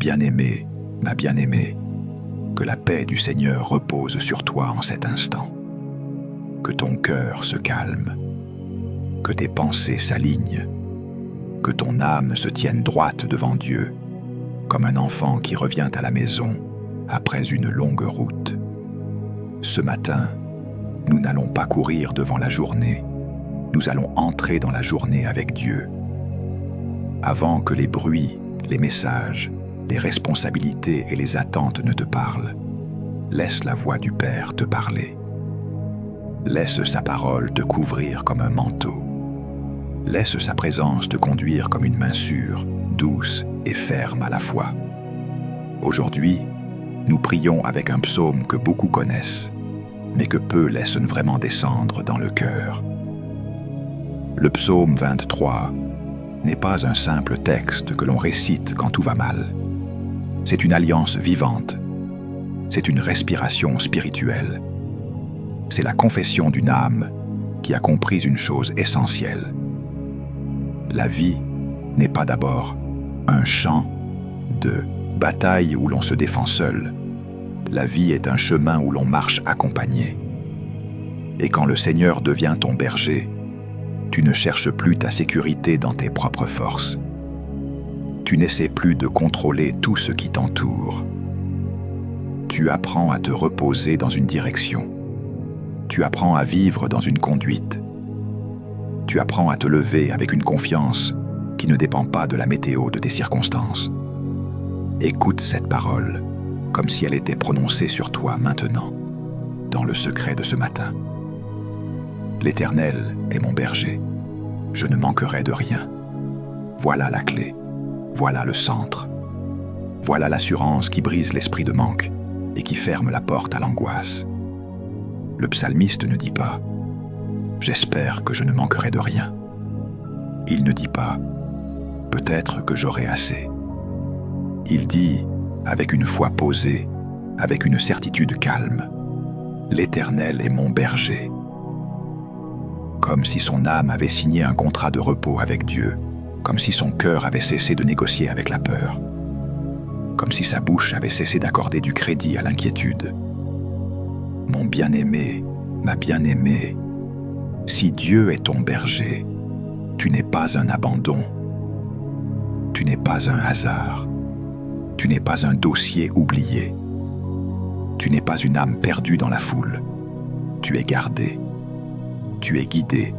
bien-aimé, ma bien-aimée, que la paix du Seigneur repose sur toi en cet instant. Que ton cœur se calme, que tes pensées s'alignent, que ton âme se tienne droite devant Dieu, comme un enfant qui revient à la maison après une longue route. Ce matin, nous n'allons pas courir devant la journée, nous allons entrer dans la journée avec Dieu. Avant que les bruits, les messages, les responsabilités et les attentes ne te parlent, laisse la voix du Père te parler. Laisse sa parole te couvrir comme un manteau. Laisse sa présence te conduire comme une main sûre, douce et ferme à la fois. Aujourd'hui, nous prions avec un psaume que beaucoup connaissent, mais que peu laissent vraiment descendre dans le cœur. Le psaume 23 n'est pas un simple texte que l'on récite quand tout va mal. C'est une alliance vivante. C'est une respiration spirituelle. C'est la confession d'une âme qui a compris une chose essentielle. La vie n'est pas d'abord un champ de bataille où l'on se défend seul. La vie est un chemin où l'on marche accompagné. Et quand le Seigneur devient ton berger, tu ne cherches plus ta sécurité dans tes propres forces. Tu n'essaies plus de contrôler tout ce qui t'entoure. Tu apprends à te reposer dans une direction. Tu apprends à vivre dans une conduite. Tu apprends à te lever avec une confiance qui ne dépend pas de la météo de tes circonstances. Écoute cette parole comme si elle était prononcée sur toi maintenant, dans le secret de ce matin. L'Éternel est mon berger. Je ne manquerai de rien. Voilà la clé. Voilà le centre. Voilà l'assurance qui brise l'esprit de manque et qui ferme la porte à l'angoisse. Le psalmiste ne dit pas « J'espère que je ne manquerai de rien ». Il ne dit pas « Peut-être que j'aurai assez ». Il dit, avec une foi posée, avec une certitude calme, « L'Éternel est mon berger ». Comme si son âme avait signé un contrat de repos avec Dieu, comme si son cœur avait cessé de négocier avec la peur, comme si sa bouche avait cessé d'accorder du crédit à l'inquiétude. Mon bien-aimé, ma bien-aimée, si Dieu est ton berger, tu n'es pas un abandon, tu n'es pas un hasard, tu n'es pas un dossier oublié, tu n'es pas une âme perdue dans la foule, tu es gardé, tu es guidé,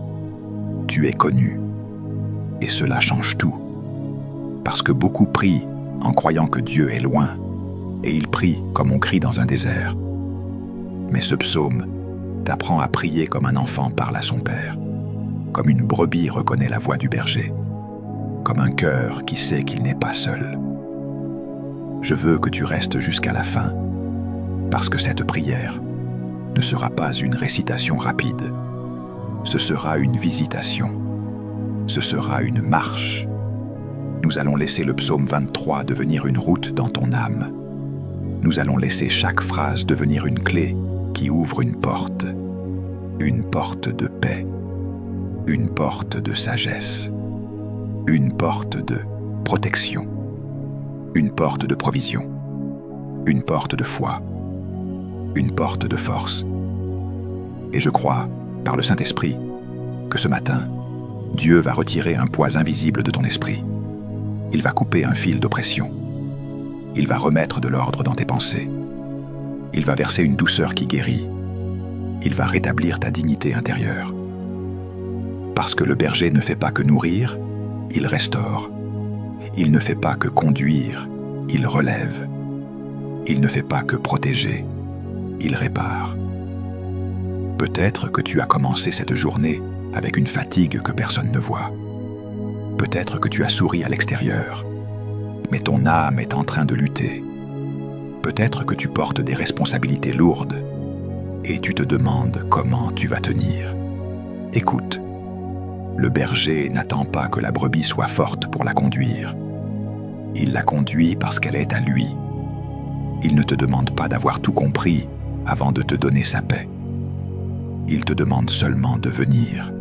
tu es connu. Et cela change tout. Parce que beaucoup prient en croyant que Dieu est loin, et ils prient comme on crie dans un désert. Mais ce psaume t'apprend à prier comme un enfant parle à son père, comme une brebis reconnaît la voix du berger, comme un cœur qui sait qu'il n'est pas seul. Je veux que tu restes jusqu'à la fin, parce que cette prière ne sera pas une récitation rapide. Ce sera une visitation. Ce sera une marche. Nous allons laisser le psaume 23 devenir une route dans ton âme. Nous allons laisser chaque phrase devenir une clé qui ouvre une porte de paix, une porte de sagesse, une porte de protection, une porte de provision, une porte de foi, une porte de force. Et je crois, par le Saint-Esprit, que ce matin, Dieu va retirer un poids invisible de ton esprit. Il va couper un fil d'oppression. Il va remettre de l'ordre dans tes pensées. Il va verser une douceur qui guérit. Il va rétablir ta dignité intérieure. Parce que le berger ne fait pas que nourrir, il restaure. Il ne fait pas que conduire, il relève. Il ne fait pas que protéger, il répare. Peut-être que tu as commencé cette journée avec une fatigue que personne ne voit. Peut-être que tu as souri à l'extérieur, mais ton âme est en train de lutter. Peut-être que tu portes des responsabilités lourdes et tu te demandes comment tu vas tenir. Écoute, le berger n'attend pas que la brebis soit forte pour la conduire. Il la conduit parce qu'elle est à lui. Il ne te demande pas d'avoir tout compris avant de te donner sa paix. Il te demande seulement de venir,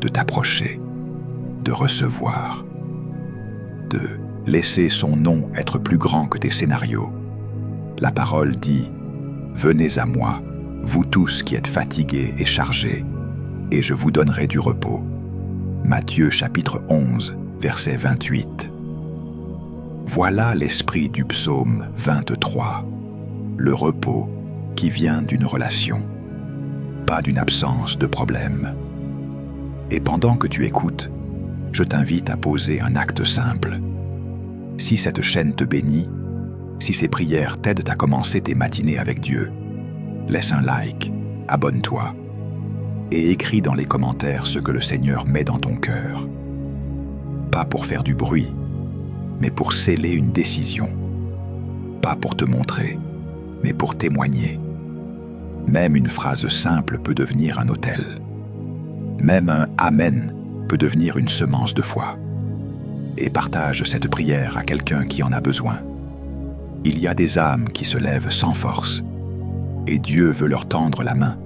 de t'approcher, de recevoir, de Laissez son nom être plus grand que tes scénarios. La parole dit « Venez à moi, vous tous qui êtes fatigués et chargés, et je vous donnerai du repos. » Matthieu chapitre 11, verset 28. Voilà l'esprit du psaume 23. Le repos qui vient d'une relation, pas d'une absence de problème. Et pendant que tu écoutes, je t'invite à poser un acte simple. Si cette chaîne te bénit, si ces prières t'aident à commencer tes matinées avec Dieu, laisse un like, abonne-toi et écris dans les commentaires ce que le Seigneur met dans ton cœur. Pas pour faire du bruit, mais pour sceller une décision. Pas pour te montrer, mais pour témoigner. Même une phrase simple peut devenir un autel. Même un « Amen » peut devenir une semence de foi. Et partage cette prière à quelqu'un qui en a besoin. Il y a des âmes qui se lèvent sans force, et Dieu veut leur tendre la main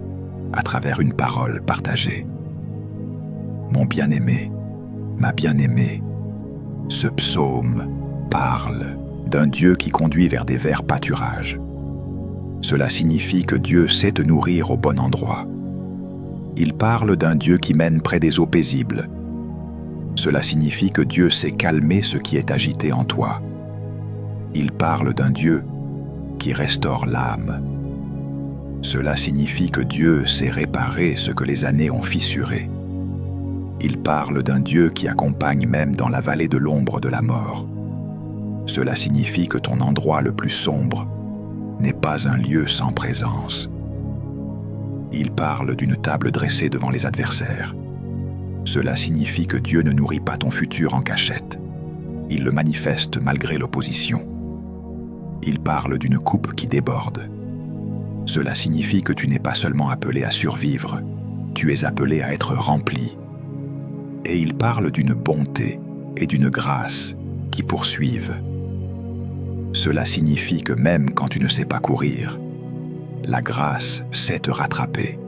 à travers une parole partagée. Mon bien-aimé, ma bien-aimée, ce psaume parle d'un Dieu qui conduit vers des verts pâturages. Cela signifie que Dieu sait te nourrir au bon endroit. Il parle d'un Dieu qui mène près des eaux paisibles. Cela signifie que Dieu sait calmer ce qui est agité en toi. Il parle d'un Dieu qui restaure l'âme. Cela signifie que Dieu sait réparer ce que les années ont fissuré. Il parle d'un Dieu qui accompagne même dans la vallée de l'ombre de la mort. Cela signifie que ton endroit le plus sombre n'est pas un lieu sans présence. Il parle d'une table dressée devant les adversaires. Cela signifie que Dieu ne nourrit pas ton futur en cachette. Il le manifeste malgré l'opposition. Il parle d'une coupe qui déborde. Cela signifie que tu n'es pas seulement appelé à survivre, tu es appelé à être rempli. Et il parle d'une bonté et d'une grâce qui poursuivent. Cela signifie que même quand tu ne sais pas courir, la grâce sait te rattraper.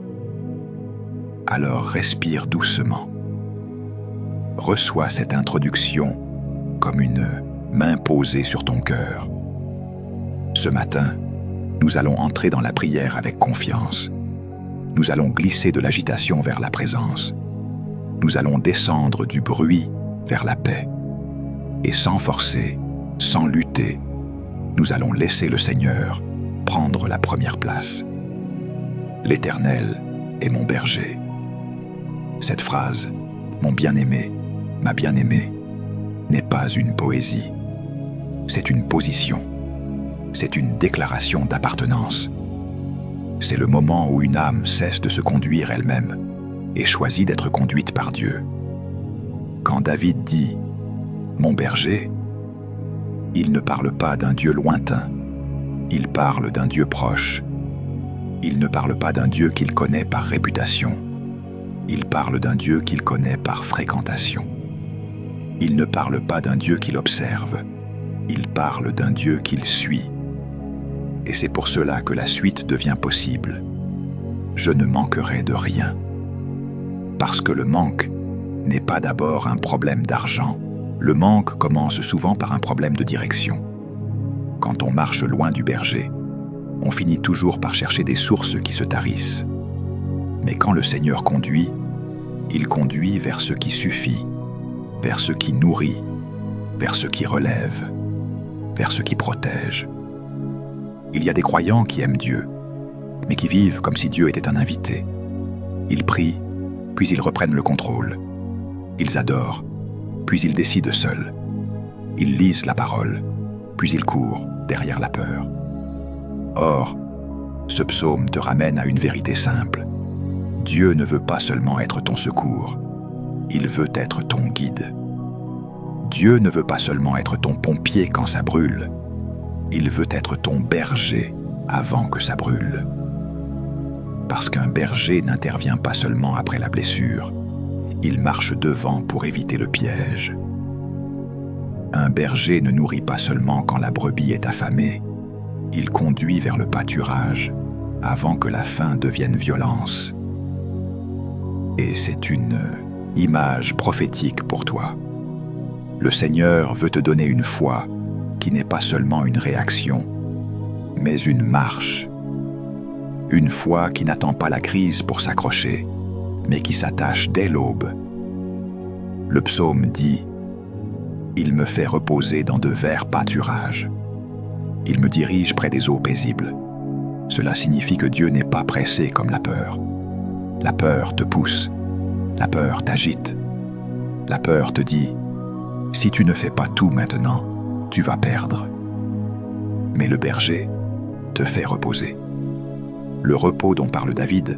Alors respire doucement. Reçois cette introduction comme une main posée sur ton cœur. Ce matin, nous allons entrer dans la prière avec confiance. Nous allons glisser de l'agitation vers la présence. Nous allons descendre du bruit vers la paix. Et sans forcer, sans lutter, nous allons laisser le Seigneur prendre la première place. L'Éternel est mon berger. Cette phrase, mon bien-aimé, ma bien-aimée, n'est pas une poésie. C'est une position. C'est une déclaration d'appartenance. C'est le moment où une âme cesse de se conduire elle-même et choisit d'être conduite par Dieu. Quand David dit « Mon berger », il ne parle pas d'un Dieu lointain, il parle d'un Dieu proche. Il ne parle pas d'un Dieu qu'il connaît par réputation, il parle d'un Dieu qu'il connaît par fréquentation. Il ne parle pas d'un Dieu qu'il observe, il parle d'un Dieu qu'il suit. Et c'est pour cela que la suite devient possible. Je ne manquerai de rien. Parce que le manque n'est pas d'abord un problème d'argent. Le manque commence souvent par un problème de direction. Quand on marche loin du berger, on finit toujours par chercher des sources qui se tarissent. Mais quand le Seigneur conduit, il conduit vers ce qui suffit, vers ce qui nourrit, vers ce qui relève, vers ce qui protège. Il y a des croyants qui aiment Dieu, mais qui vivent comme si Dieu était un invité. Ils prient, puis ils reprennent le contrôle. Ils adorent, puis ils décident seuls. Ils lisent la parole, puis ils courent derrière la peur. Or, ce psaume te ramène à une vérité simple. Dieu ne veut pas seulement être ton secours, il veut être ton guide. Dieu ne veut pas seulement être ton pompier quand ça brûle, il veut être ton berger avant que ça brûle. Parce qu'un berger n'intervient pas seulement après la blessure, il marche devant pour éviter le piège. Un berger ne nourrit pas seulement quand la brebis est affamée, il conduit vers le pâturage avant que la faim devienne violence. Et c'est une image prophétique pour toi. Le Seigneur veut te donner une foi qui n'est pas seulement une réaction, mais une marche. Une foi qui n'attend pas la crise pour s'accrocher, mais qui s'attache dès l'aube. Le psaume dit « Il me fait reposer dans de verts pâturages. Il me dirige près des eaux paisibles. » Cela signifie que Dieu n'est pas pressé comme la peur. La peur te pousse. La peur t'agite. La peur te dit « Si tu ne fais pas tout maintenant, tu vas perdre. » Mais le berger te fait reposer. Le repos dont parle David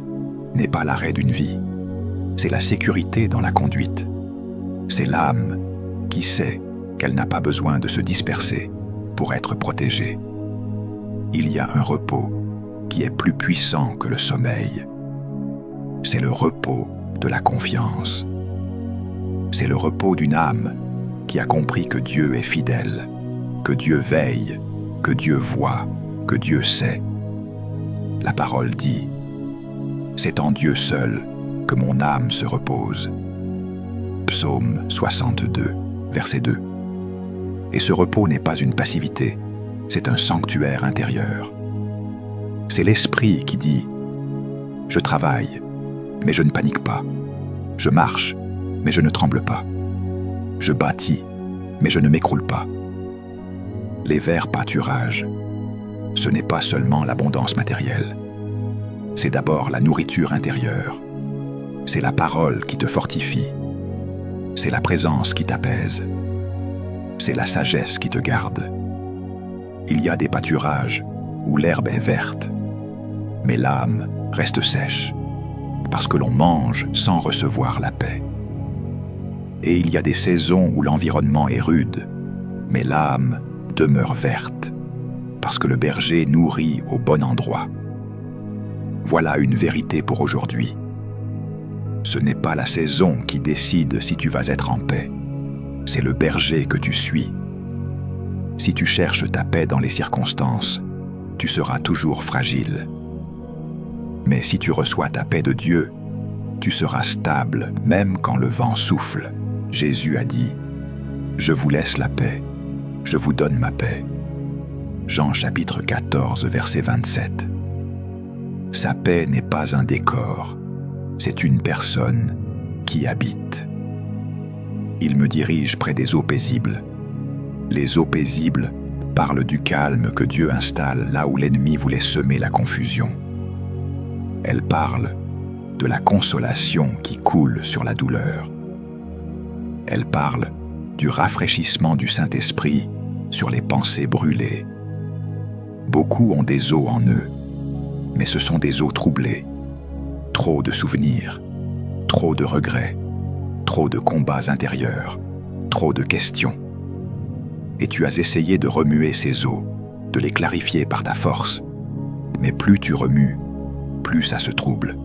n'est pas l'arrêt d'une vie. C'est la sécurité dans la conduite. C'est l'âme qui sait qu'elle n'a pas besoin de se disperser pour être protégée. Il y a un repos qui est plus puissant que le sommeil. C'est le repos de la confiance. C'est le repos d'une âme qui a compris que Dieu est fidèle, que Dieu veille, que Dieu voit, que Dieu sait. La parole dit « C'est en Dieu seul que mon âme se repose. » Psaume 62, verset 2. Et ce repos n'est pas une passivité, c'est un sanctuaire intérieur. C'est l'esprit qui dit « Je travaille, mais je ne panique pas. Je marche, mais je ne tremble pas. Je bâtis, mais je ne m'écroule pas. » Les verts pâturages, ce n'est pas seulement l'abondance matérielle. C'est d'abord la nourriture intérieure. C'est la parole qui te fortifie. C'est la présence qui t'apaise. C'est la sagesse qui te garde. Il y a des pâturages où l'herbe est verte, mais l'âme reste sèche, parce que l'on mange sans recevoir la paix. Et il y a des saisons où l'environnement est rude, mais l'âme demeure verte, parce que le berger nourrit au bon endroit. Voilà une vérité pour aujourd'hui. Ce n'est pas la saison qui décide si tu vas être en paix. C'est le berger que tu suis. Si tu cherches ta paix dans les circonstances, tu seras toujours fragile. Mais si tu reçois ta paix de Dieu, tu seras stable même quand le vent souffle. Jésus a dit « Je vous laisse la paix, je vous donne ma paix. » Jean chapitre 14, verset 27. Sa paix n'est pas un décor, c'est une personne qui habite. Il me dirige près des eaux paisibles. Les eaux paisibles parlent du calme que Dieu installe là où l'ennemi voulait semer la confusion. Elles parlent de la consolation qui coule sur la douleur. Elles parlent du rafraîchissement du Saint-Esprit sur les pensées brûlées. Beaucoup ont des eaux en eux, mais ce sont des eaux troublées. Trop de souvenirs, trop de regrets, trop de combats intérieurs, trop de questions. Et tu as essayé de remuer ces eaux, de les clarifier par ta force. Mais plus tu remues, plus ça se trouble.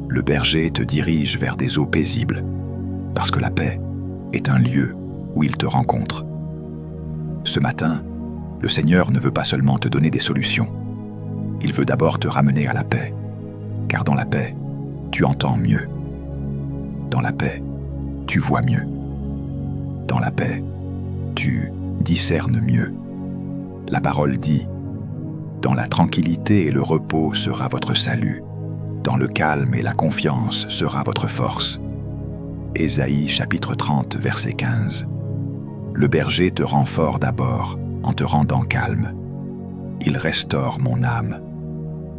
Le berger te dirige vers des eaux paisibles, parce que la paix est un lieu où il te rencontre. Ce matin, le Seigneur ne veut pas seulement te donner des solutions. Il veut d'abord te ramener à la paix, car dans la paix, tu entends mieux. Dans la paix, tu vois mieux. Dans la paix, tu discernes mieux. La parole dit « Dans la tranquillité et le repos sera votre salut. Dans le calme et la confiance sera votre force. » Ésaïe chapitre 30, verset 15. Le berger te rend fort d'abord en te rendant calme. Il restaure mon âme.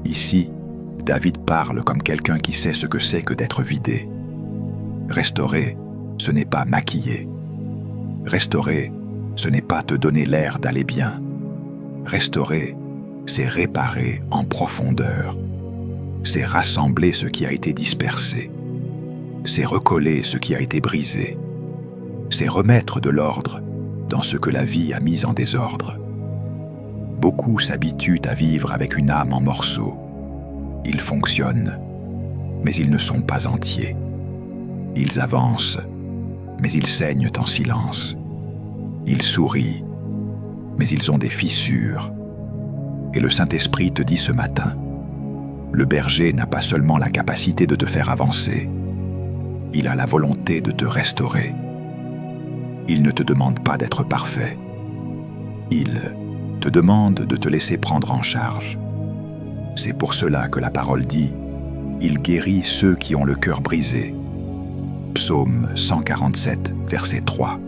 Ici, David parle comme quelqu'un qui sait ce que c'est que d'être vidé. Restaurer, ce n'est pas maquiller. Restaurer, ce n'est pas te donner l'air d'aller bien. Restaurer, c'est réparer en profondeur. C'est rassembler ce qui a été dispersé. C'est recoller ce qui a été brisé. C'est remettre de l'ordre dans ce que la vie a mis en désordre. Beaucoup s'habituent à vivre avec une âme en morceaux. Ils fonctionnent, mais ils ne sont pas entiers. Ils avancent, mais ils saignent en silence. Ils sourient, mais ils ont des fissures. Et le Saint-Esprit te dit ce matin, le berger n'a pas seulement la capacité de te faire avancer, il a la volonté de te restaurer. Il ne te demande pas d'être parfait. Il te demande de te laisser prendre en charge. C'est pour cela que la parole dit « Il guérit ceux qui ont le cœur brisé ». Psaume 147, verset 3.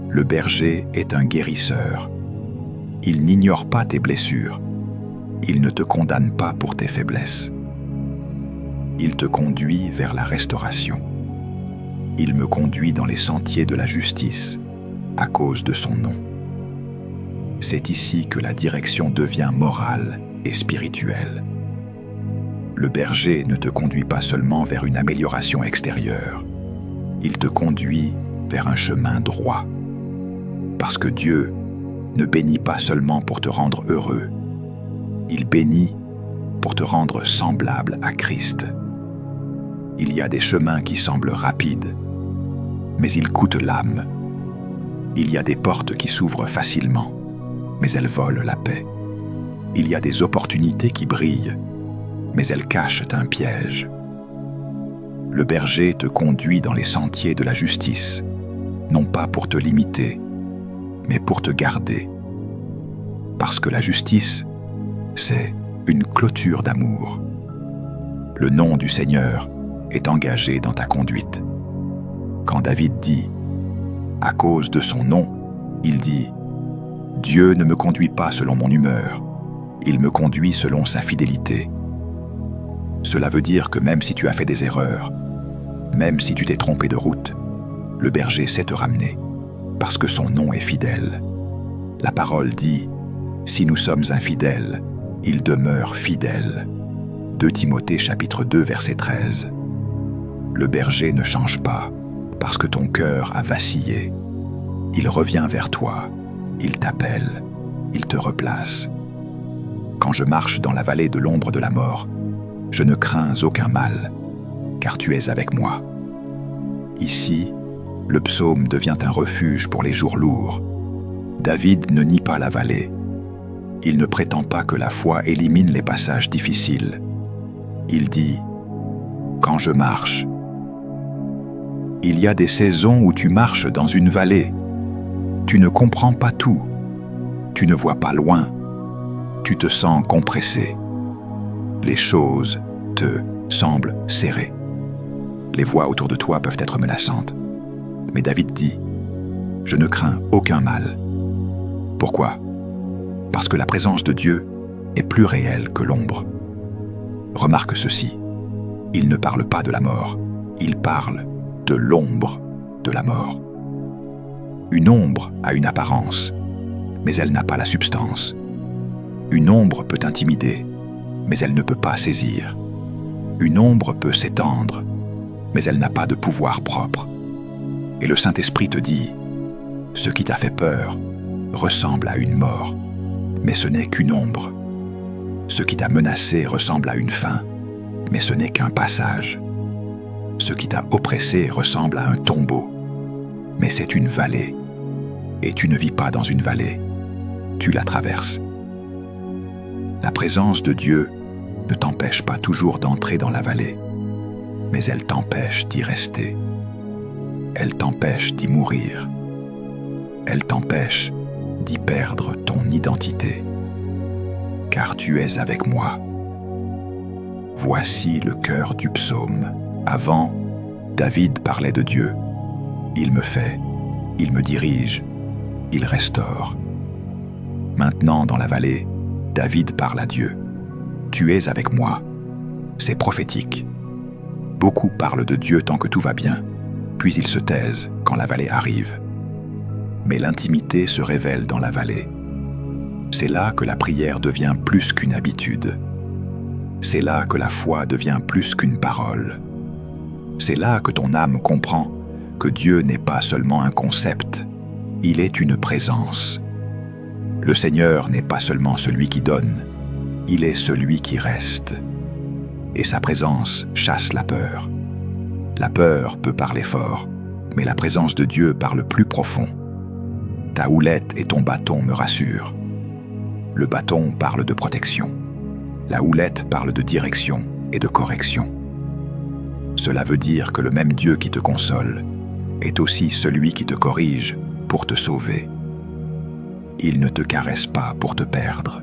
Le berger est un guérisseur. Il n'ignore pas tes blessures. Il ne te condamne pas pour tes faiblesses. Il te conduit vers la restauration. Il me conduit dans les sentiers de la justice, à cause de son nom. C'est ici que la direction devient morale et spirituelle. Le berger ne te conduit pas seulement vers une amélioration extérieure, il te conduit vers un chemin droit. Parce que Dieu ne bénit pas seulement pour te rendre heureux, il bénit pour te rendre semblable à Christ. Il y a des chemins qui semblent rapides, mais ils coûtent l'âme. Il y a des portes qui s'ouvrent facilement, mais elles volent la paix. Il y a des opportunités qui brillent, mais elles cachent un piège. Le berger te conduit dans les sentiers de la justice, non pas pour te limiter, mais pour te garder. Parce que la justice, c'est une clôture d'amour. Le nom du Seigneur est engagé dans ta conduite. Quand David dit « à cause de son nom », il dit « Dieu ne me conduit pas selon mon humeur, il me conduit selon sa fidélité ». Cela veut dire que même si tu as fait des erreurs, même si tu t'es trompé de route, le berger sait te ramener, parce que son nom est fidèle. La parole dit « si nous sommes infidèles, il demeure fidèle ». 2 Timothée chapitre 2 verset 13. Le berger ne change pas, parce que ton cœur a vacillé. Il revient vers toi, il t'appelle, il te replace. Quand je marche dans la vallée de l'ombre de la mort, je ne crains aucun mal, car tu es avec moi. Ici, le psaume devient un refuge pour les jours lourds. David ne nie pas la vallée. Il ne prétend pas que la foi élimine les passages difficiles. Il dit « Quand je marche », il y a des saisons où tu marches dans une vallée. Tu ne comprends pas tout. Tu ne vois pas loin. Tu te sens compressé. Les choses te semblent serrées. Les voix autour de toi peuvent être menaçantes. Mais David dit « Je ne crains aucun mal ». Pourquoi ? Parce que la présence de Dieu est plus réelle que l'ombre. Remarque ceci, il ne parle pas de la mort, il parle de l'ombre de la mort. Une ombre a une apparence, mais elle n'a pas la substance. Une ombre peut intimider, mais elle ne peut pas saisir. Une ombre peut s'étendre, mais elle n'a pas de pouvoir propre. Et le Saint-Esprit te dit, ce qui t'a fait peur ressemble à une mort, mais ce n'est qu'une ombre. Ce qui t'a menacé ressemble à une fin, mais ce n'est qu'un passage. Ce qui t'a oppressé ressemble à un tombeau, mais c'est une vallée. Et tu ne vis pas dans une vallée, tu la traverses. La présence de Dieu ne t'empêche pas toujours d'entrer dans la vallée, mais elle t'empêche d'y rester. Elle t'empêche d'y mourir. Elle t'empêche d'y perdre ton identité. Car tu es avec moi. Voici le cœur du psaume. Avant, David parlait de Dieu. Il me fait, il me dirige, il restaure. Maintenant, dans la vallée, David parle à Dieu. Tu es avec moi. C'est prophétique. Beaucoup parlent de Dieu tant que tout va bien, puis ils se taisent quand la vallée arrive. Mais l'intimité se révèle dans la vallée. C'est là que la prière devient plus qu'une habitude. C'est là que la foi devient plus qu'une parole. C'est là que ton âme comprend que Dieu n'est pas seulement un concept, il est une présence. Le Seigneur n'est pas seulement celui qui donne, il est celui qui reste. Et sa présence chasse la peur. La peur peut parler fort, mais la présence de Dieu parle plus profond. Ta houlette et ton bâton me rassurent. Le bâton parle de protection. La houlette parle de direction et de correction. Cela veut dire que le même Dieu qui te console est aussi celui qui te corrige pour te sauver. Il ne te caresse pas pour te perdre.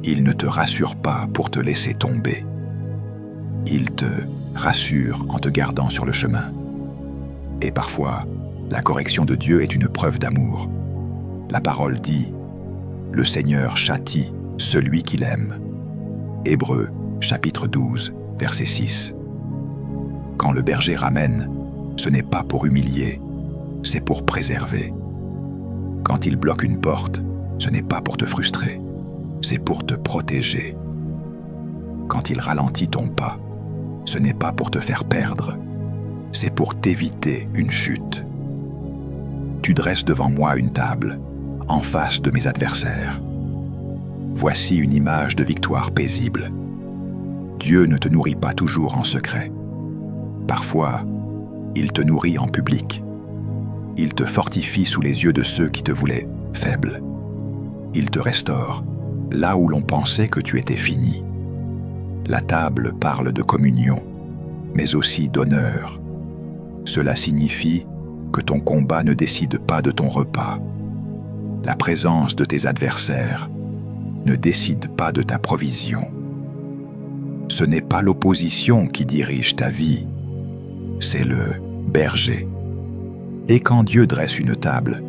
Il ne te rassure pas pour te laisser tomber. Il te rassure en te gardant sur le chemin. Et parfois, la correction de Dieu est une preuve d'amour. La parole dit « Le Seigneur châtie celui qu'il aime ». Hébreux, chapitre 12, verset 6. Quand le berger ramène, ce n'est pas pour humilier, c'est pour préserver. Quand il bloque une porte, ce n'est pas pour te frustrer, c'est pour te protéger. Quand il ralentit ton pas, ce n'est pas pour te faire perdre, c'est pour t'éviter une chute. Tu dresses devant moi une table, en face de mes adversaires. Voici une image de victoire paisible. Dieu ne te nourrit pas toujours en secret. Parfois, il te nourrit en public. Il te fortifie sous les yeux de ceux qui te voulaient faible. Il te restaure là où l'on pensait que tu étais fini. La table parle de communion, mais aussi d'honneur. Cela signifie que ton combat ne décide pas de ton repas. La présence de tes adversaires ne décide pas de ta provision. Ce n'est pas l'opposition qui dirige ta vie, c'est le berger. Et quand Dieu dresse une table,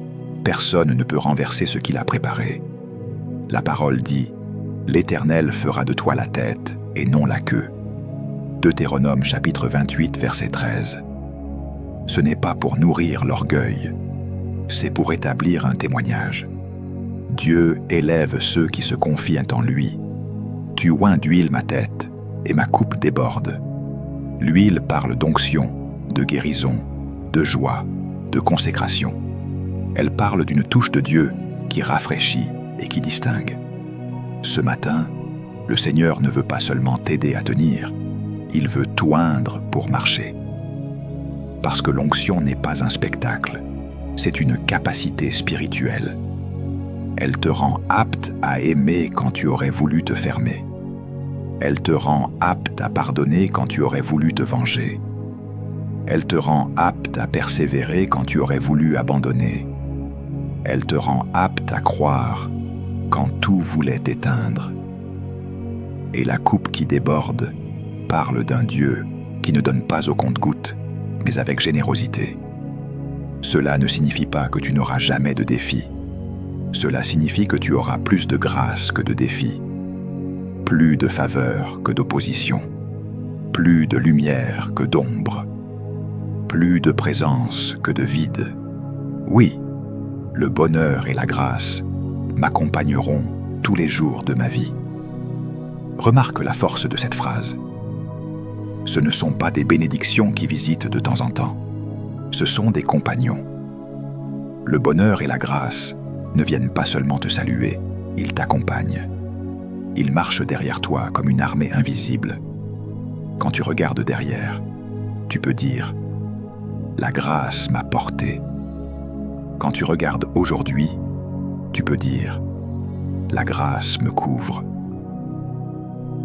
personne ne peut renverser ce qu'il a préparé. La parole dit « L'Éternel fera de toi la tête et non la queue ». Deutéronome chapitre 28, verset 13. Ce n'est pas pour nourrir l'orgueil, c'est pour établir un témoignage. Dieu élève ceux qui se confient en lui. Tu oins d'huile ma tête, et ma coupe déborde. L'huile parle d'onction, de guérison, de joie, de consécration. Elle parle d'une touche de Dieu qui rafraîchit et qui distingue. Ce matin, le Seigneur ne veut pas seulement t'aider à tenir, il veut t'oindre pour marcher. Parce que l'onction n'est pas un spectacle, c'est une capacité spirituelle. Elle te rend apte à aimer quand tu aurais voulu te fermer. Elle te rend apte à pardonner quand tu aurais voulu te venger. Elle te rend apte à persévérer quand tu aurais voulu abandonner. Elle te rend apte à croire quand tout voulait t'éteindre. Et la coupe qui déborde parle d'un Dieu qui ne donne pas au compte-gouttes, mais avec générosité. Cela ne signifie pas que tu n'auras jamais de défis. Cela signifie que tu auras plus de grâce que de défis, plus de faveur que d'opposition, plus de lumière que d'ombre, plus de présence que de vide. Oui, le bonheur et la grâce m'accompagneront tous les jours de ma vie. Remarque la force de cette phrase. Ce ne sont pas des bénédictions qui visitent de temps en temps, ce sont des compagnons. Le bonheur et la grâce ne viennent pas seulement te saluer, ils t'accompagnent. Ils marchent derrière toi comme une armée invisible. Quand tu regardes derrière, tu peux dire « La grâce m'a porté ». Quand tu regardes aujourd'hui, tu peux dire « La grâce me couvre ».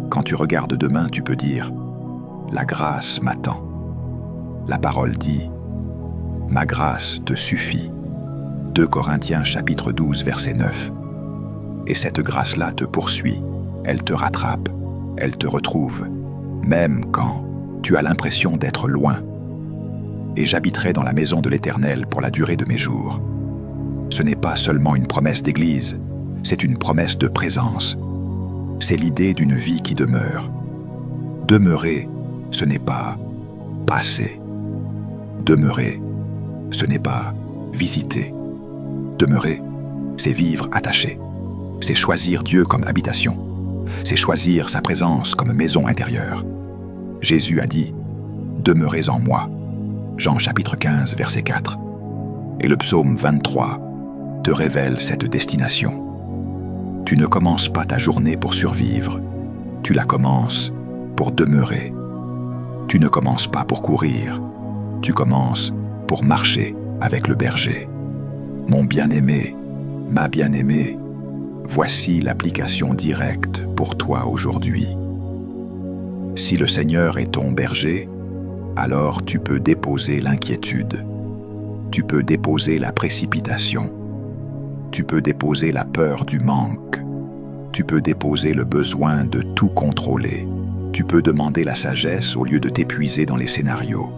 Quand tu regardes demain, tu peux dire « La grâce m'attend ». La parole dit « Ma grâce te suffit ». 2 Corinthiens chapitre 12 verset 9. Et cette grâce-là te poursuit, elle te rattrape, elle te retrouve, même quand tu as l'impression d'être loin. Et j'habiterai dans la maison de l'Éternel pour la durée de mes jours. Ce n'est pas seulement une promesse d'église, c'est une promesse de présence. C'est l'idée d'une vie qui demeure. Demeurer, ce n'est pas passer. Demeurer, ce n'est pas visiter. Demeurer, c'est vivre attaché. C'est choisir Dieu comme habitation. C'est choisir sa présence comme maison intérieure. Jésus a dit « Demeurez en moi ». Jean chapitre 15, verset 4. Et le psaume 23 te révèle cette destination. Tu ne commences pas ta journée pour survivre. Tu la commences pour demeurer. Tu ne commences pas pour courir. Tu commences pour marcher avec le berger. Mon bien-aimé, ma bien-aimée, voici l'application directe pour toi aujourd'hui. Si le Seigneur est ton berger, alors tu peux déposer l'inquiétude. Tu peux déposer la précipitation. Tu peux déposer la peur du manque. Tu peux déposer le besoin de tout contrôler. Tu peux demander la sagesse au lieu de t'épuiser dans les scénarios.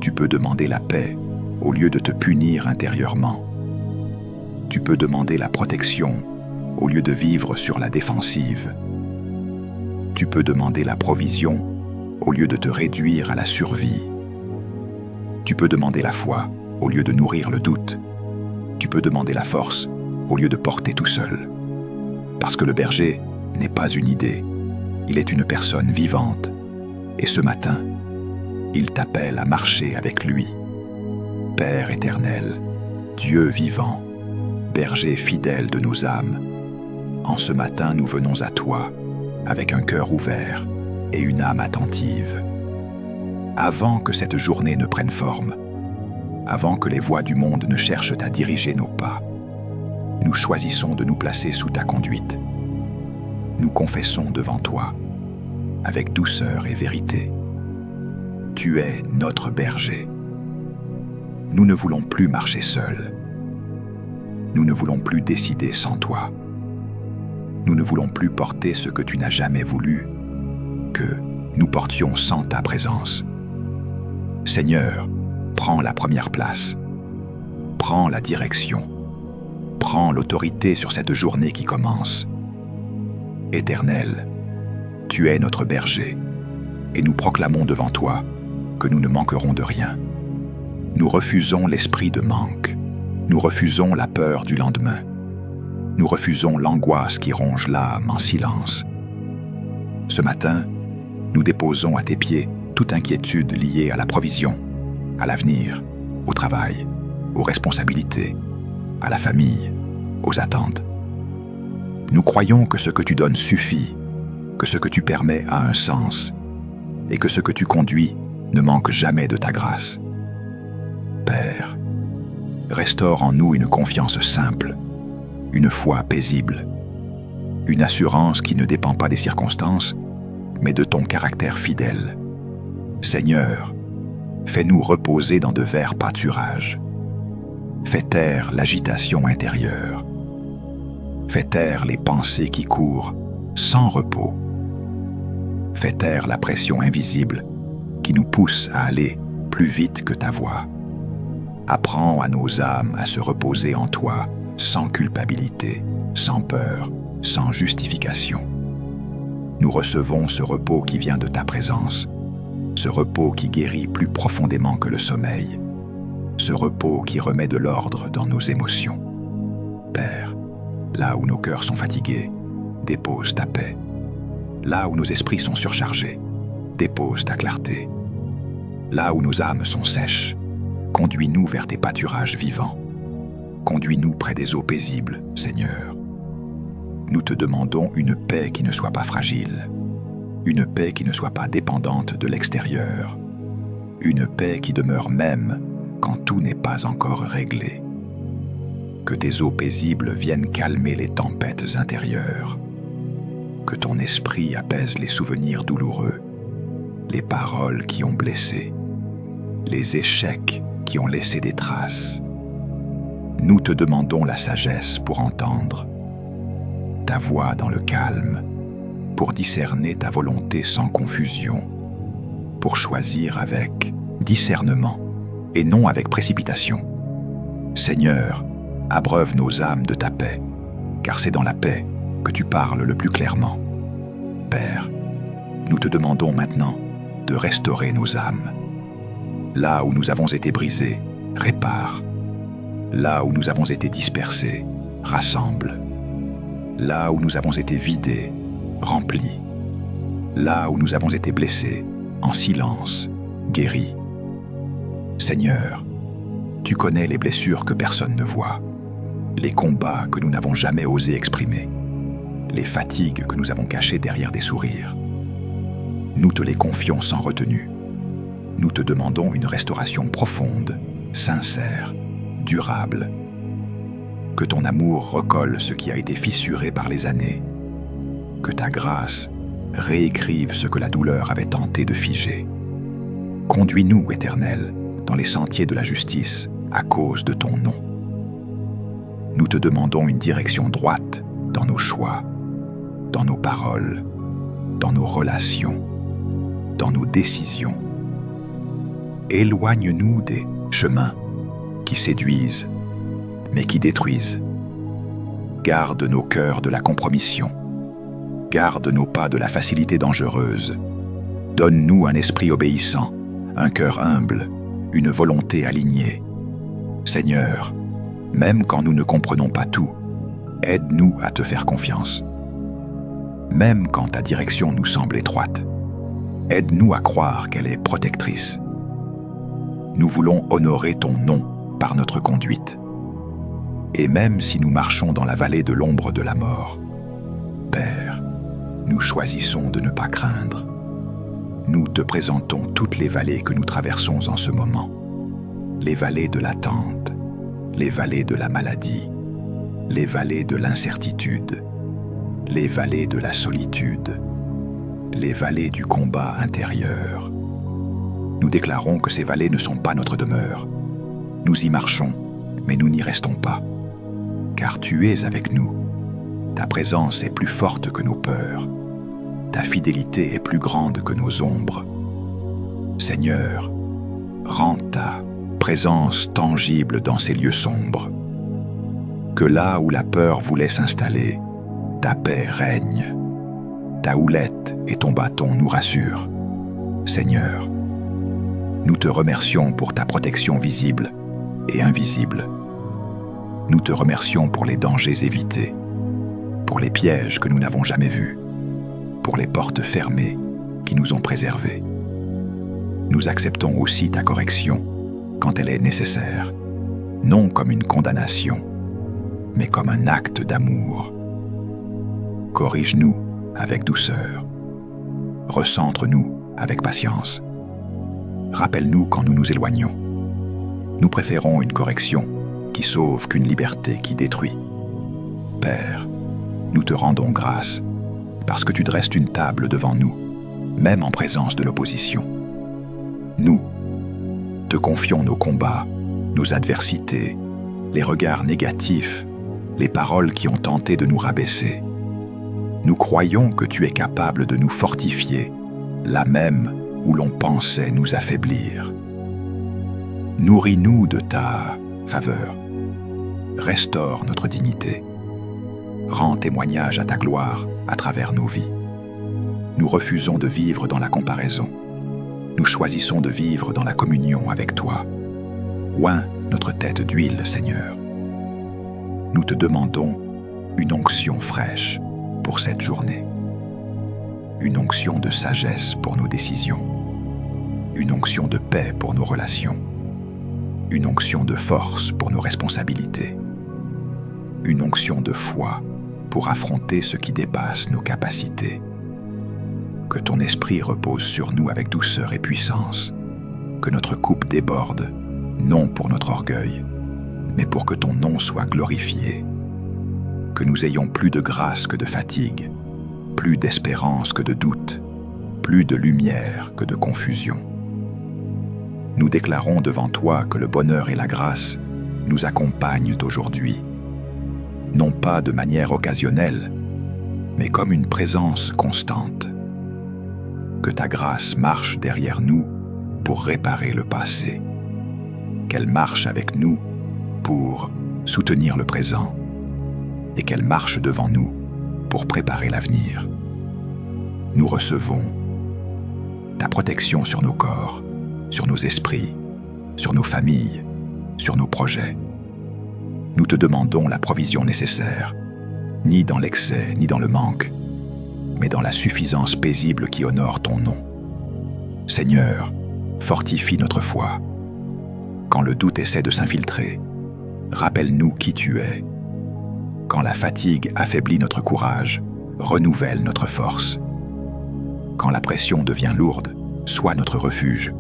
Tu peux demander la paix au lieu de te punir intérieurement. Tu peux demander la protection au lieu de vivre sur la défensive. Tu peux demander la provision au lieu de te réduire à la survie. Tu peux demander la foi au lieu de nourrir le doute. Tu peux demander la force au lieu de porter tout seul. Parce que le berger n'est pas une idée, il est une personne vivante. Et ce matin, il t'appelle à marcher avec lui. Père éternel, Dieu vivant, berger fidèle de nos âmes, en ce matin nous venons à toi avec un cœur ouvert et une âme attentive. Avant que cette journée ne prenne forme, avant que les voies du monde ne cherchent à diriger nos pas, nous choisissons de nous placer sous ta conduite. Nous confessons devant toi, avec douceur et vérité. Tu es notre berger. Nous ne voulons plus marcher seuls. Nous ne voulons plus décider sans toi. Nous ne voulons plus porter ce que tu n'as jamais voulu, que nous portions sans ta présence. Seigneur, prends la première place. Prends la direction. Prends l'autorité sur cette journée qui commence. Éternel, tu es notre berger, et nous proclamons devant toi que nous ne manquerons de rien. Nous refusons l'esprit de manque. Nous refusons la peur du lendemain. Nous refusons l'angoisse qui ronge l'âme en silence. Ce matin, nous déposons à tes pieds toute inquiétude liée à la provision, à l'avenir, au travail, aux responsabilités, à la famille, aux attentes. Nous croyons que ce que tu donnes suffit, que ce que tu permets a un sens, et que ce que tu conduis ne manque jamais de ta grâce. Père, restaure en nous une confiance simple, une foi paisible, une assurance qui ne dépend pas des circonstances, mais de ton caractère fidèle. Seigneur, fais-nous reposer dans de verts pâturages. Fais taire l'agitation intérieure. Fais taire les pensées qui courent sans repos. Fais taire la pression invisible qui nous pousse à aller plus vite que ta voix. Apprends à nos âmes à se reposer en toi sans culpabilité, sans peur, sans justification. Nous recevons ce repos qui vient de ta présence, ce repos qui guérit plus profondément que le sommeil, ce repos qui remet de l'ordre dans nos émotions. Père, là où nos cœurs sont fatigués, dépose ta paix. Là où nos esprits sont surchargés, dépose ta clarté. Là où nos âmes sont sèches, conduis-nous vers tes pâturages vivants. Conduis-nous près des eaux paisibles, Seigneur. Nous te demandons une paix qui ne soit pas fragile, une paix qui ne soit pas dépendante de l'extérieur, une paix qui demeure même quand tout n'est pas encore réglé. Que tes eaux paisibles viennent calmer les tempêtes intérieures. Que ton esprit apaise les souvenirs douloureux, les paroles qui ont blessé, les échecs qui ont laissé des traces. Nous te demandons la sagesse pour entendre, ta voix dans le calme, pour discerner ta volonté sans confusion, pour choisir avec discernement et non avec précipitation. Seigneur, abreuve nos âmes de ta paix, car c'est dans la paix que tu parles le plus clairement. Père, nous te demandons maintenant de restaurer nos âmes. Là où nous avons été brisés, répare. Là où nous avons été dispersés, rassemble. Là où nous avons été vidés, remplis. Là où nous avons été blessés, en silence, guéris. Seigneur, tu connais les blessures que personne ne voit, les combats que nous n'avons jamais osé exprimer, les fatigues que nous avons cachées derrière des sourires. Nous te les confions sans retenue. Nous te demandons une restauration profonde, sincère, durable. Que ton amour recolle ce qui a été fissuré par les années. Que ta grâce réécrive ce que la douleur avait tenté de figer. Conduis-nous, Éternel, dans les sentiers de la justice à cause de ton nom. Nous te demandons une direction droite dans nos choix, dans nos paroles, dans nos relations, dans nos décisions. Éloigne-nous des chemins qui séduisent, mais qui détruisent. Garde nos cœurs de la compromission. Garde nos pas de la facilité dangereuse. Donne-nous un esprit obéissant, un cœur humble, une volonté alignée. Seigneur, même quand nous ne comprenons pas tout, aide-nous à te faire confiance. Même quand ta direction nous semble étroite, aide-nous à croire qu'elle est protectrice. Nous voulons honorer ton nom par notre conduite. Et même si nous marchons dans la vallée de l'ombre de la mort, Père, nous choisissons de ne pas craindre. Nous te présentons toutes les vallées que nous traversons en ce moment. Les vallées de l'attente, les vallées de la maladie, les vallées de l'incertitude, les vallées de la solitude, les vallées du combat intérieur. Nous déclarons que ces vallées ne sont pas notre demeure. Nous y marchons, mais nous n'y restons pas. Car tu es avec nous. Ta présence est plus forte que nos peurs. Ta fidélité est plus grande que nos ombres. Seigneur, rends ta présence tangible dans ces lieux sombres. Que là où la peur voulait s'installer, ta paix règne. Ta houlette et ton bâton nous rassurent. Seigneur, nous te remercions pour ta protection visible et invisible. Nous te remercions pour les dangers évités, pour les pièges que nous n'avons jamais vus, pour les portes fermées qui nous ont préservés. Nous acceptons aussi ta correction quand elle est nécessaire, non comme une condamnation, mais comme un acte d'amour. Corrige-nous avec douceur. Recentre-nous avec patience. Rappelle-nous quand nous nous éloignons. Nous préférons une correction qui sauve qu'une liberté qui détruit. Père, nous te rendons grâce parce que tu dresses une table devant nous, même en présence de l'opposition. Nous te confions nos combats, nos adversités, les regards négatifs, les paroles qui ont tenté de nous rabaisser. Nous croyons que tu es capable de nous fortifier, là même où l'on pensait nous affaiblir. Nourris-nous de ta faveur. Restaure notre dignité. Rends témoignage à ta gloire à travers nos vies. Nous refusons de vivre dans la comparaison. Nous choisissons de vivre dans la communion avec toi. Oins notre tête d'huile, Seigneur. Nous te demandons une onction fraîche pour cette journée. Une onction de sagesse pour nos décisions. Une onction de paix pour nos relations. Une onction de force pour nos responsabilités. Une onction de foi pour affronter ce qui dépasse nos capacités. Que ton esprit repose sur nous avec douceur et puissance. Que notre coupe déborde, non pour notre orgueil, mais pour que ton nom soit glorifié. Que nous ayons plus de grâce que de fatigue, plus d'espérance que de doute, plus de lumière que de confusion. Nous déclarons devant toi que le bonheur et la grâce nous accompagnent aujourd'hui, non pas de manière occasionnelle, mais comme une présence constante. Que ta grâce marche derrière nous pour réparer le passé, qu'elle marche avec nous pour soutenir le présent et qu'elle marche devant nous pour préparer l'avenir. Nous recevons ta protection sur nos corps, sur nos esprits, sur nos familles, sur nos projets. Nous te demandons la provision nécessaire, ni dans l'excès, ni dans le manque, mais dans la suffisance paisible qui honore ton nom. Seigneur, fortifie notre foi. Quand le doute essaie de s'infiltrer, rappelle-nous qui tu es. Quand la fatigue affaiblit notre courage, renouvelle notre force. Quand la pression devient lourde, sois notre refuge.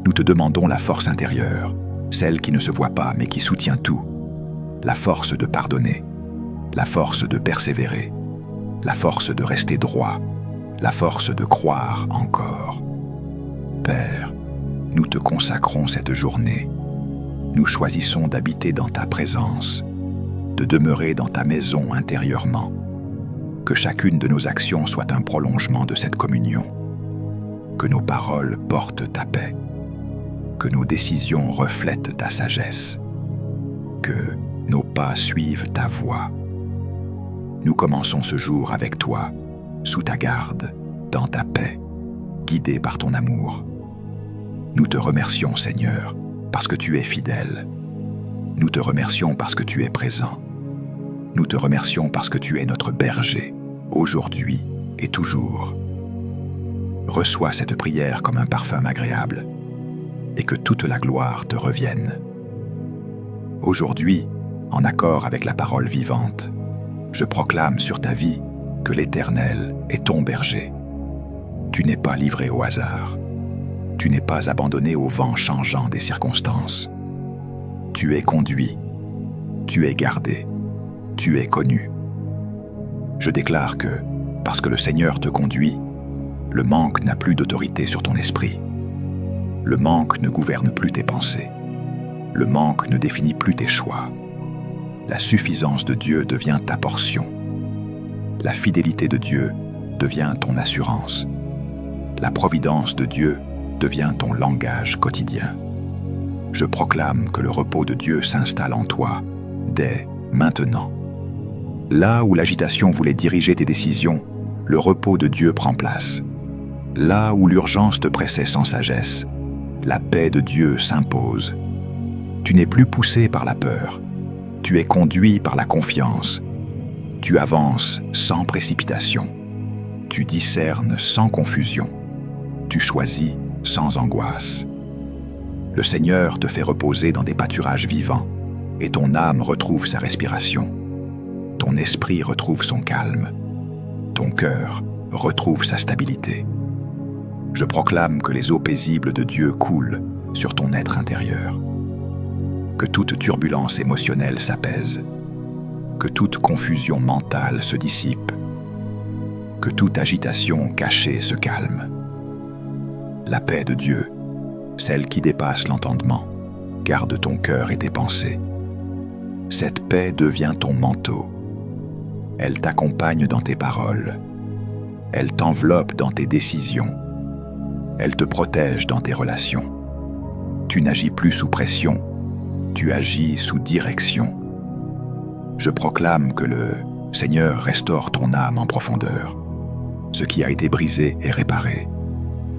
Nous te demandons la force intérieure, celle qui ne se voit pas mais qui soutient tout. La force de pardonner, la force de persévérer, la force de rester droit, la force de croire encore. Père, nous te consacrons cette journée. Nous choisissons d'habiter dans ta présence, de demeurer dans ta maison intérieurement. Que chacune de nos actions soit un prolongement de cette communion. Que nos paroles portent ta paix. Que nos décisions reflètent ta sagesse. Que nos pas suivent ta voie. Nous commençons ce jour avec toi, sous ta garde, dans ta paix, guidés par ton amour. Nous te remercions, Seigneur, parce que tu es fidèle. Nous te remercions parce que tu es présent. Nous te remercions parce que tu es notre berger, aujourd'hui et toujours. Reçois cette prière comme un parfum agréable, et que toute la gloire te revienne. Aujourd'hui, en accord avec la parole vivante, je proclame sur ta vie que l'Éternel est ton berger. Tu n'es pas livré au hasard. Tu n'es pas abandonné au vent changeant des circonstances. Tu es conduit. Tu es gardé. Tu es connu. Je déclare que, parce que le Seigneur te conduit, le manque n'a plus d'autorité sur ton esprit. Le manque ne gouverne plus tes pensées. Le manque ne définit plus tes choix. La suffisance de Dieu devient ta portion. La fidélité de Dieu devient ton assurance. La providence de Dieu devient ton langage quotidien. Je proclame que le repos de Dieu s'installe en toi, dès maintenant. Là où l'agitation voulait diriger tes décisions, le repos de Dieu prend place. Là où l'urgence te pressait sans sagesse, la paix de Dieu s'impose. Tu n'es plus poussé par la peur. Tu es conduit par la confiance. Tu avances sans précipitation. Tu discernes sans confusion. Tu choisis sans angoisse. Le Seigneur te fait reposer dans des pâturages vivants, et ton âme retrouve sa respiration. Ton esprit retrouve son calme. Ton cœur retrouve sa stabilité. Je proclame que les eaux paisibles de Dieu coulent sur ton être intérieur. Que toute turbulence émotionnelle s'apaise. Que toute confusion mentale se dissipe. Que toute agitation cachée se calme. La paix de Dieu, celle qui dépasse l'entendement, garde ton cœur et tes pensées. Cette paix devient ton manteau. Elle t'accompagne dans tes paroles. Elle t'enveloppe dans tes décisions. Elle te protège dans tes relations. Tu n'agis plus sous pression, tu agis sous direction. Je proclame que le Seigneur restaure ton âme en profondeur. Ce qui a été brisé est réparé.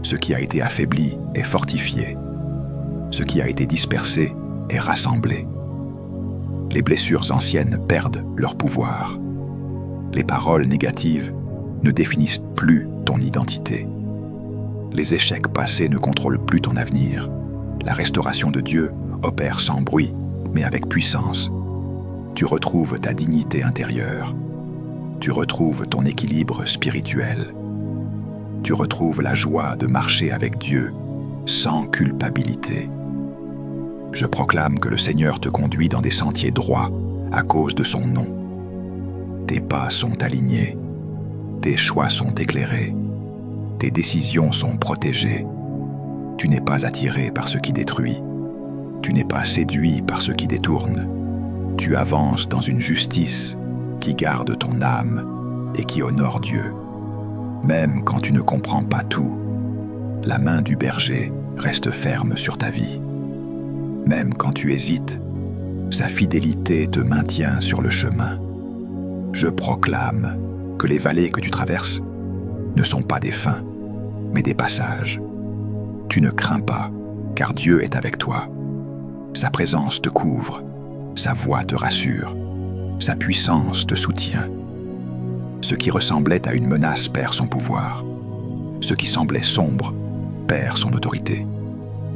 Ce qui a été affaibli est fortifié. Ce qui a été dispersé est rassemblé. Les blessures anciennes perdent leur pouvoir. Les paroles négatives ne définissent plus ton identité. Les échecs passés ne contrôlent plus ton avenir. La restauration de Dieu opère sans bruit, mais avec puissance. Tu retrouves ta dignité intérieure. Tu retrouves ton équilibre spirituel. Tu retrouves la joie de marcher avec Dieu sans culpabilité. Je proclame que le Seigneur te conduit dans des sentiers droits à cause de son nom. Tes pas sont alignés. Tes choix sont éclairés. Tes décisions sont protégées. Tu n'es pas attiré par ce qui détruit. Tu n'es pas séduit par ce qui détourne. Tu avances dans une justice qui garde ton âme et qui honore Dieu. Même quand tu ne comprends pas tout, la main du berger reste ferme sur ta vie. Même quand tu hésites, sa fidélité te maintient sur le chemin. Je proclame que les vallées que tu traverses ne sont pas des fins, mais des passages. Tu ne crains pas, car Dieu est avec toi. Sa présence te couvre, sa voix te rassure, sa puissance te soutient. Ce qui ressemblait à une menace perd son pouvoir. Ce qui semblait sombre perd son autorité.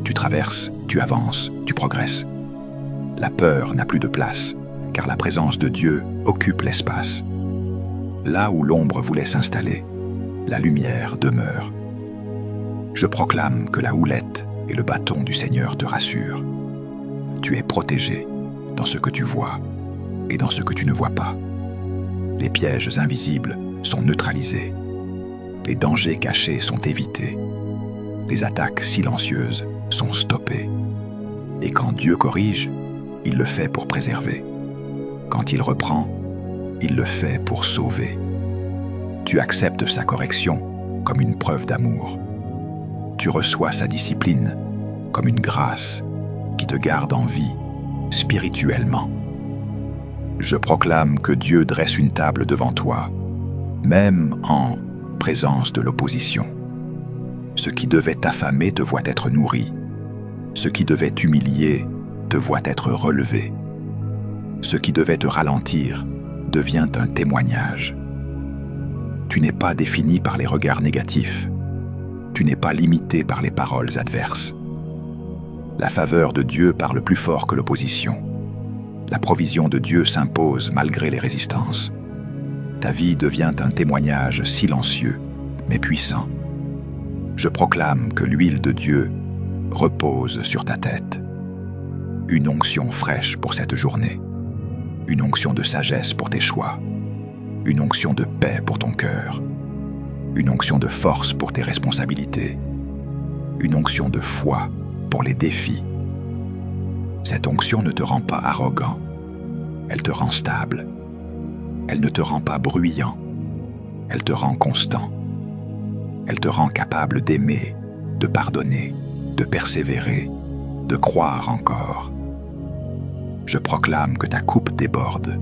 Tu traverses, tu avances, tu progresses. La peur n'a plus de place, car la présence de Dieu occupe l'espace. Là où l'ombre voulait s'installer, la lumière demeure. Je proclame que la houlette et le bâton du Seigneur te rassurent. Tu es protégé dans ce que tu vois et dans ce que tu ne vois pas. Les pièges invisibles sont neutralisés. Les dangers cachés sont évités. Les attaques silencieuses sont stoppés. Et quand Dieu corrige, il le fait pour préserver. Quand il reprend, il le fait pour sauver. Tu acceptes sa correction comme une preuve d'amour. Tu reçois sa discipline comme une grâce qui te garde en vie spirituellement. Je proclame que Dieu dresse une table devant toi, même en présence de l'opposition. Ce qui devait t'affamer te voit être nourri. Ce qui devait t'humilier te voit être relevé. Ce qui devait te ralentir devient un témoignage. Tu n'es pas défini par les regards négatifs. Tu n'es pas limité par les paroles adverses. La faveur de Dieu parle plus fort que l'opposition. La provision de Dieu s'impose malgré les résistances. Ta vie devient un témoignage silencieux, mais puissant. Je proclame que l'huile de Dieu repose sur ta tête. Une onction fraîche pour cette journée. Une onction de sagesse pour tes choix. Une onction de paix pour ton cœur. Une onction de force pour tes responsabilités. Une onction de foi pour les défis. Cette onction ne te rend pas arrogant. Elle te rend stable. Elle ne te rend pas bruyant. Elle te rend constant. Elle te rend capable d'aimer, de pardonner, de persévérer, de croire encore. Je proclame que ta coupe déborde.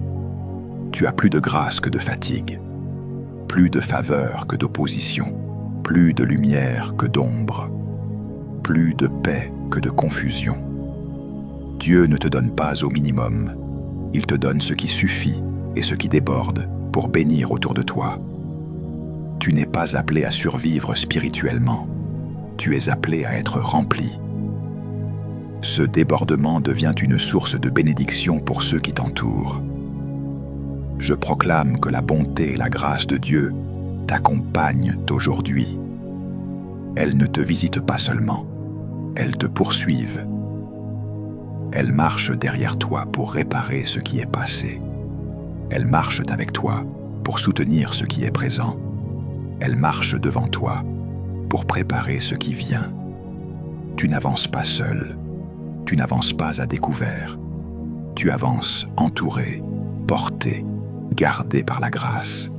Tu as plus de grâce que de fatigue, plus de faveur que d'opposition, plus de lumière que d'ombre, plus de paix que de confusion. Dieu ne te donne pas au minimum, il te donne ce qui suffit et ce qui déborde pour bénir autour de toi. Tu n'es pas appelé à survivre spirituellement, tu es appelé à être rempli. Ce débordement devient une source de bénédiction pour ceux qui t'entourent. Je proclame que la bonté et la grâce de Dieu t'accompagnent aujourd'hui. Elles ne te visitent pas seulement, elles te poursuivent. Elles marchent derrière toi pour réparer ce qui est passé. Elles marchent avec toi pour soutenir ce qui est présent. Elles marchent devant toi pour préparer ce qui vient. Tu n'avances pas seul, tu n'avances pas à découvert. Tu avances entouré, porté, gardé par la grâce.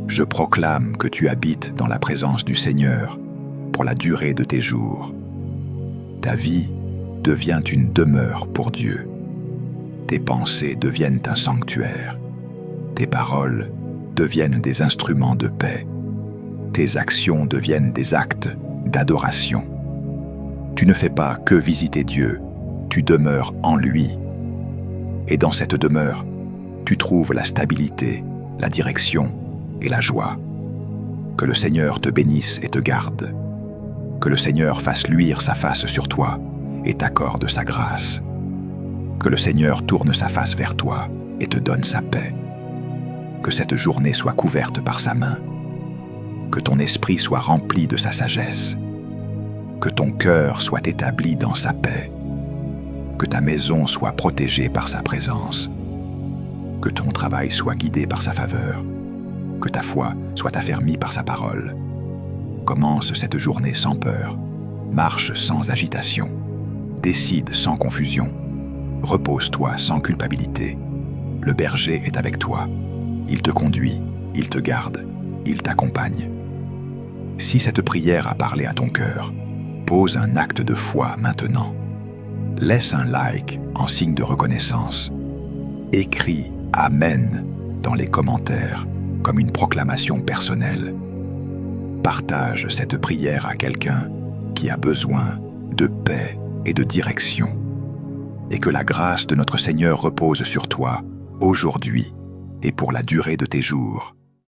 Je proclame que tu habites dans la présence du Seigneur pour la durée de tes jours. Ta vie devient une demeure pour Dieu. Tes pensées deviennent un sanctuaire. Tes paroles deviennent des instruments de paix. Tes actions deviennent des actes d'adoration. Tu ne fais pas que visiter Dieu, tu demeures en lui. Et dans cette demeure, tu trouves la stabilité, la direction et la joie. Que le Seigneur te bénisse et te garde. Que le Seigneur fasse luire sa face sur toi et t'accorde sa grâce. Que le Seigneur tourne sa face vers toi et te donne sa paix. Que cette journée soit couverte par sa main. Que ton esprit soit rempli de sa sagesse. Que ton cœur soit établi dans sa paix. Que ta maison soit protégée par sa présence. Que ton travail soit guidé par sa faveur. Que ta foi soit affermie par sa parole. Commence cette journée sans peur. Marche sans agitation. Décide sans confusion. Repose-toi sans culpabilité. Le berger est avec toi. Il te conduit, il te garde, il t'accompagne. Si cette prière a parlé à ton cœur, pose un acte de foi maintenant. Laisse un like en signe de reconnaissance. Écris « Amen » dans les commentaires comme une proclamation personnelle. Partage cette prière à quelqu'un qui a besoin de paix et de direction. Et que la grâce de notre Seigneur repose sur toi aujourd'hui et pour la durée de tes jours.